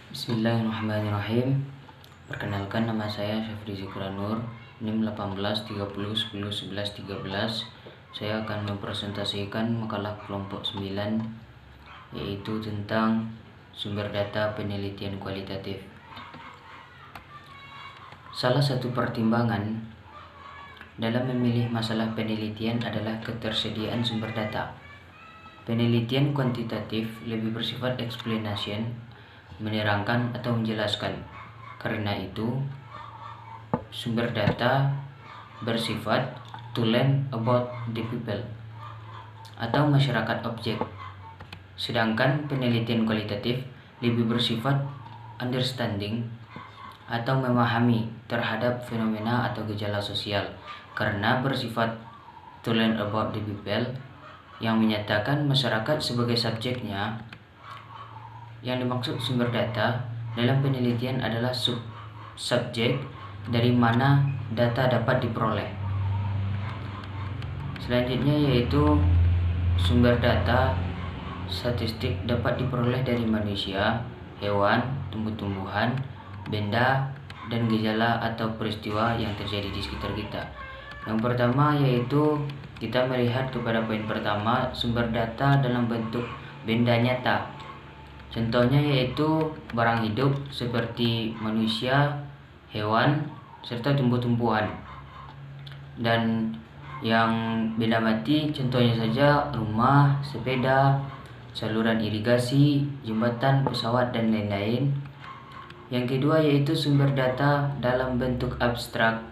Bismillahirrahmanirrahim. Perkenalkan, nama saya Syafri Zikranur, NIM 18 30 10 11 13. Saya akan mempresentasikan makalah kelompok 9, yaitu tentang sumber data penelitian kualitatif. Salah satu pertimbangan dalam memilih masalah penelitian adalah ketersediaan sumber data. Penelitian kuantitatif lebih bersifat explanation, menerangkan atau menjelaskan. Karena itu, sumber data bersifat to learn about the people atau masyarakat objek. Sedangkan penelitian kualitatif lebih bersifat understanding atau memahami terhadap fenomena atau gejala sosial. Karena bersifat to learn about the people yang menyatakan masyarakat sebagai subjeknya, yang dimaksud sumber data dalam penelitian adalah subjek dari mana data dapat diperoleh. Selanjutnya yaitu sumber data statistik dapat diperoleh dari manusia, hewan, tumbuh-tumbuhan, benda, dan gejala atau peristiwa yang terjadi di sekitar kita. Yang pertama yaitu kita melihat kepada poin pertama, sumber data dalam bentuk benda nyata. Contohnya yaitu barang hidup seperti manusia, hewan, serta tumbuh-tumbuhan. Dan yang benda mati contohnya saja rumah, sepeda, saluran irigasi, jembatan, pesawat, dan lain-lain. Yang kedua yaitu sumber data dalam bentuk abstrak.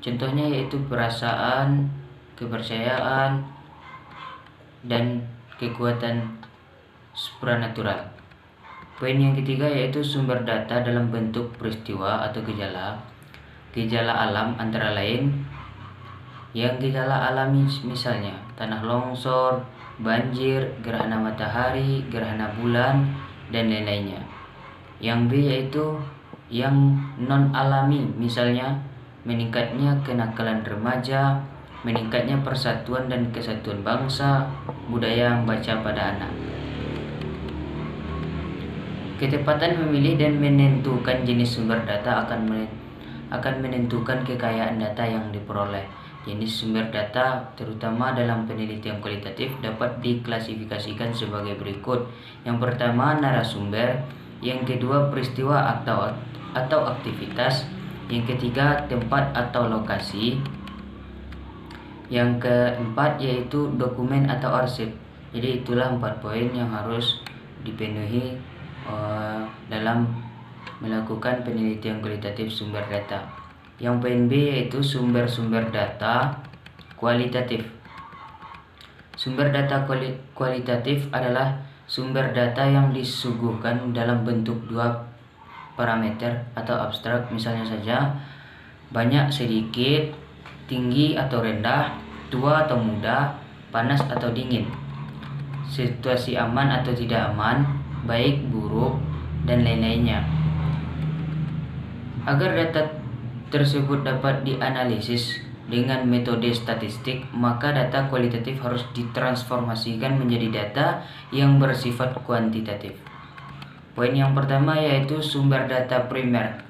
Contohnya yaitu perasaan, kepercayaan, dan kekuatan supranatural. Poin yang ketiga yaitu sumber data dalam bentuk peristiwa atau gejala. Gejala alam antara lain yang gejala alami misalnya tanah longsor, banjir, gerhana matahari, gerhana bulan, dan lain-lainnya. Yang B yaitu yang non alami, misalnya meningkatnya kenakalan remaja, meningkatnya persatuan dan kesatuan bangsa, budaya membaca pada anak. Ketepatan memilih dan menentukan jenis sumber data akan menentukan kekayaan data yang diperoleh. Jenis sumber data, terutama dalam penelitian kualitatif, dapat diklasifikasikan sebagai berikut. Yang pertama, narasumber. Yang kedua, peristiwa atau aktivitas. Yang ketiga, tempat atau lokasi. Yang keempat yaitu dokumen atau arsip. Jadi itulah 4 poin yang harus dipenuhi dalam melakukan penelitian kualitatif sumber data. Yang poin B yaitu sumber-sumber data kualitatif. Sumber data kualitatif adalah sumber data yang disuguhkan dalam bentuk 2 parameter atau abstrak, misalnya saja banyak sedikit, tinggi atau rendah, tua atau muda, panas atau dingin, situasi aman atau tidak aman, baik, buruk, dan lain-lainnya. Agar data tersebut dapat dianalisis dengan metode statistik, maka data kualitatif harus ditransformasikan menjadi data yang bersifat kuantitatif. Poin yang pertama yaitu sumber data primer.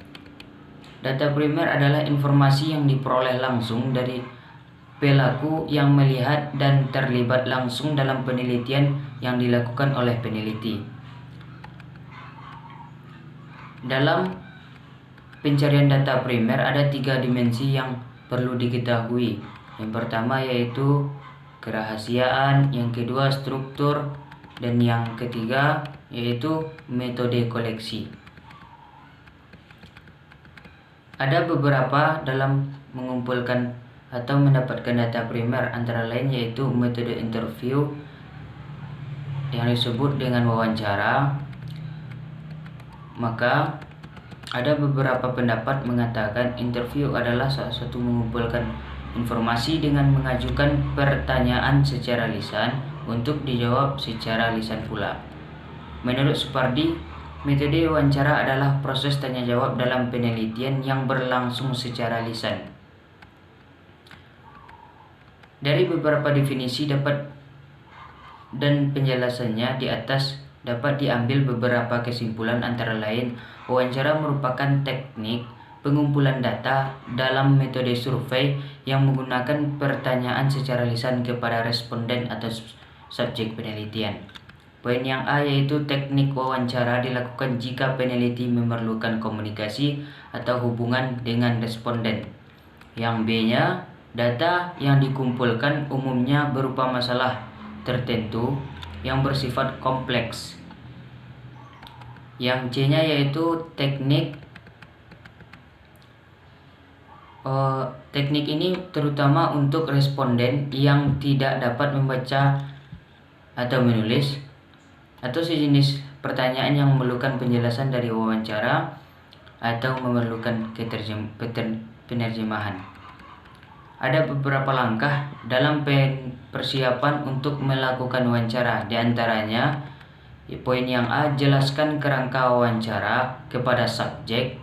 Data primer adalah informasi yang diperoleh langsung dari pelaku yang melihat dan terlibat langsung dalam penelitian yang dilakukan oleh peneliti. Dalam pencarian data primer ada 3 dimensi yang perlu diketahui. Yang pertama yaitu kerahasiaan, yang kedua struktur, dan yang ketiga yaitu metode koleksi. Ada beberapa dalam mengumpulkan atau mendapatkan data primer, antara lain yaitu metode interview yang disebut dengan wawancara. Maka ada beberapa pendapat mengatakan interview adalah salah satu mengumpulkan informasi dengan mengajukan pertanyaan secara lisan untuk dijawab secara lisan pula. Menurut Supardi, metode wawancara adalah proses tanya jawab dalam penelitian yang berlangsung secara lisan. Dari beberapa definisi dan penjelasannya di atas dapat diambil beberapa kesimpulan, antara lain wawancara merupakan teknik pengumpulan data dalam metode survei yang menggunakan pertanyaan secara lisan kepada responden atau subjek penelitian. Poin yang A yaitu teknik wawancara dilakukan jika peneliti memerlukan komunikasi atau hubungan dengan responden. Yang B-nya, data yang dikumpulkan umumnya berupa masalah tertentu yang bersifat kompleks. Yang C-nya yaitu teknik ini terutama untuk responden yang tidak dapat membaca atau menulis, atau sejenis pertanyaan yang memerlukan penjelasan dari wawancara atau memerlukan penerjemahan. Ada beberapa langkah dalam persiapan untuk melakukan wawancara. Di antaranya, poin yang A, jelaskan kerangka wawancara kepada subjek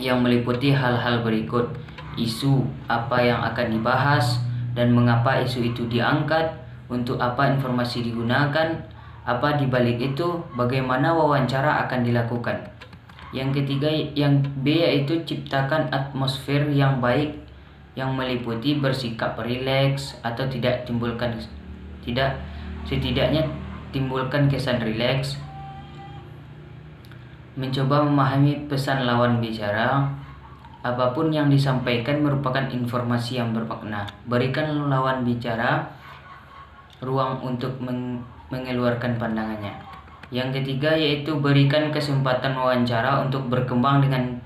yang meliputi hal-hal berikut: isu apa yang akan dibahas dan mengapa isu itu diangkat, untuk apa informasi digunakan, apa di balik itu, bagaimana wawancara akan dilakukan. Yang ketiga, yang B yaitu ciptakan atmosfer yang baik yang meliputi bersikap rileks atau setidaknya timbulkan kesan rileks, mencoba memahami pesan lawan bicara. Apapun yang disampaikan merupakan informasi yang bermakna. Berikan lawan bicara ruang untuk mengeluarkan pandangannya. Yang ketiga yaitu berikan kesempatan wawancara untuk berkembang dengan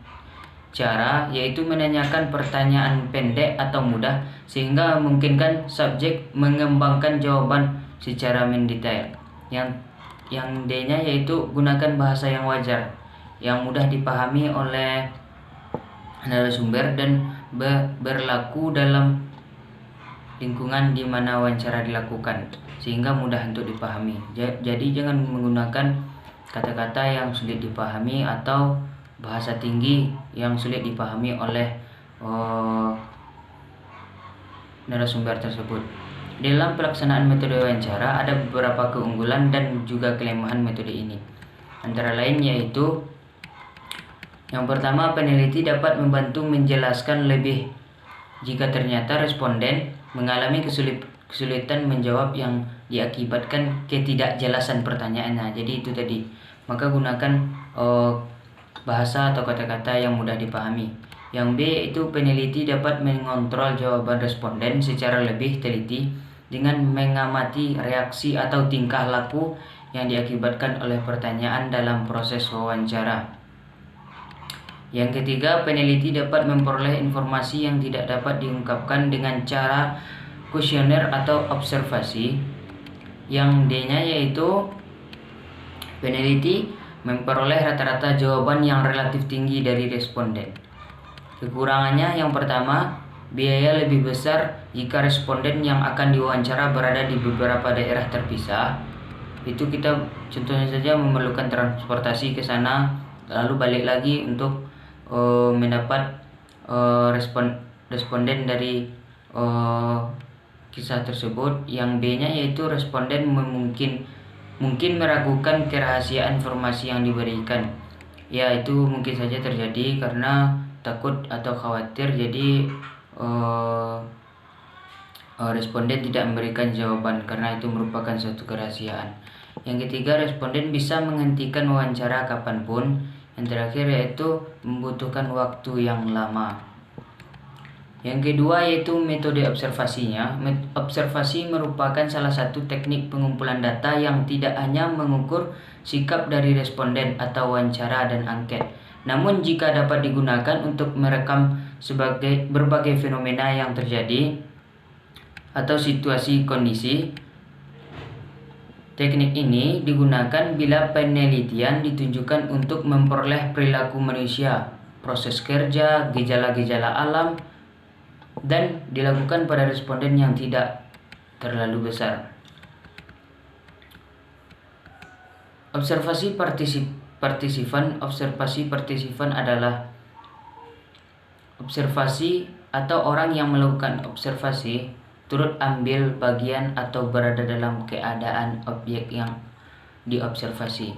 cara yaitu menanyakan pertanyaan pendek atau mudah sehingga memungkinkan subjek mengembangkan jawaban secara mendetail. Yang D-nya yaitu gunakan bahasa yang wajar, yang mudah dipahami oleh narasumber dan berlaku dalam lingkungan di mana wawancara dilakukan sehingga mudah untuk dipahami. Jadi jangan menggunakan kata-kata yang sulit dipahami atau bahasa tinggi yang sulit dipahami oleh narasumber tersebut. Dalam pelaksanaan metode wawancara ada beberapa keunggulan dan juga kelemahan metode ini. Antara lain yaitu, yang pertama, peneliti dapat membantu menjelaskan lebih jika ternyata responden mengalami kesulitan menjawab yang diakibatkan ketidakjelasan pertanyaannya. Jadi itu tadi, maka gunakan bahasa atau kata-kata yang mudah dipahami. Yang B itu peneliti dapat mengontrol jawaban responden secara lebih teliti dengan mengamati reaksi atau tingkah laku yang diakibatkan oleh pertanyaan dalam proses wawancara. Yang ketiga, peneliti dapat memperoleh informasi yang tidak dapat diungkapkan dengan cara kuesioner atau observasi. Yang D-nya yaitu peneliti memperoleh rata-rata jawaban yang relatif tinggi dari responden. Kekurangannya yang pertama, biaya lebih besar jika responden yang akan diwawancara berada di beberapa daerah terpisah. Itu kita contohnya saja memerlukan transportasi ke sana, lalu balik lagi untuk mendapat responden dari kisah tersebut. Yang B-nya yaitu responden mungkin meragukan kerahasiaan informasi yang diberikan. Ya, itu mungkin saja terjadi karena takut atau khawatir, jadi responden tidak memberikan jawaban karena itu merupakan suatu kerahasiaan. Yang ketiga, responden bisa menghentikan wawancara kapanpun. Yang terakhir yaitu membutuhkan waktu yang lama. Yang kedua yaitu metode observasinya. Observasi merupakan salah satu teknik pengumpulan data yang tidak hanya mengukur sikap dari responden atau wawancara dan angket, namun jika dapat digunakan untuk merekam berbagai fenomena yang terjadi atau situasi kondisi. Teknik ini digunakan bila penelitian ditujukan untuk memperoleh perilaku manusia, proses kerja, gejala-gejala alam, dan dilakukan pada responden yang tidak terlalu besar. Observasi partisipan adalah observasi atau orang yang melakukan observasi turut ambil bagian atau berada dalam keadaan objek yang diobservasi.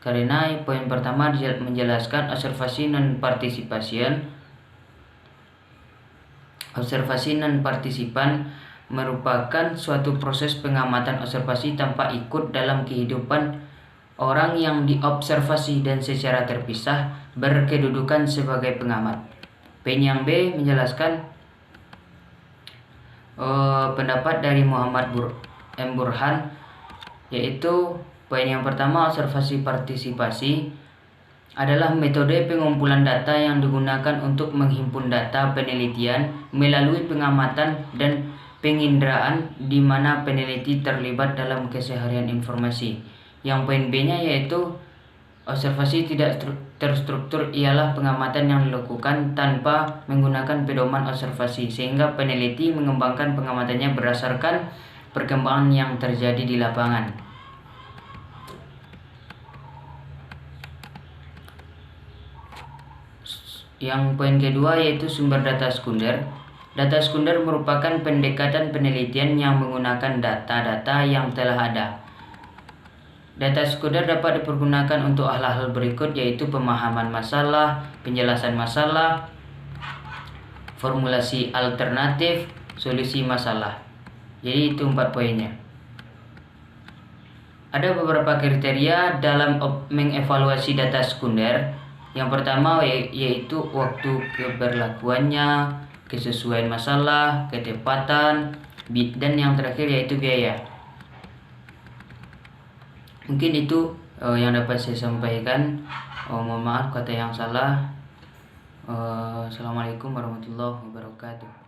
Karena poin pertama menjelaskan observasi non-partisipan merupakan suatu proses pengamatan observasi tanpa ikut dalam kehidupan orang yang diobservasi dan secara terpisah berkedudukan sebagai pengamat. Poin yang B menjelaskan pendapat dari Muhammad M. Burhan, yaitu poin yang pertama, observasi partisipasi adalah metode pengumpulan data yang digunakan untuk menghimpun data penelitian melalui pengamatan dan penginderaan di mana peneliti terlibat dalam keseharian informasi. Yang poin B-nya yaitu observasi tidak terstruktur ialah pengamatan yang dilakukan tanpa menggunakan pedoman observasi, sehingga peneliti mengembangkan pengamatannya berdasarkan perkembangan yang terjadi di lapangan. Yang poin kedua yaitu sumber data sekunder. Data sekunder merupakan pendekatan penelitian yang menggunakan data-data yang telah ada. Data sekunder dapat dipergunakan untuk hal-hal berikut, yaitu pemahaman masalah, penjelasan masalah, formulasi alternatif, solusi masalah. Jadi itu 4 poinnya. Ada beberapa kriteria dalam mengevaluasi data sekunder. Yang pertama yaitu waktu keberlakuannya, kesesuaian masalah, ketepatan, dan yang terakhir yaitu biaya. Mungkin itu yang dapat saya sampaikan. Mohon maaf kata yang salah. Assalamualaikum warahmatullahi wabarakatuh.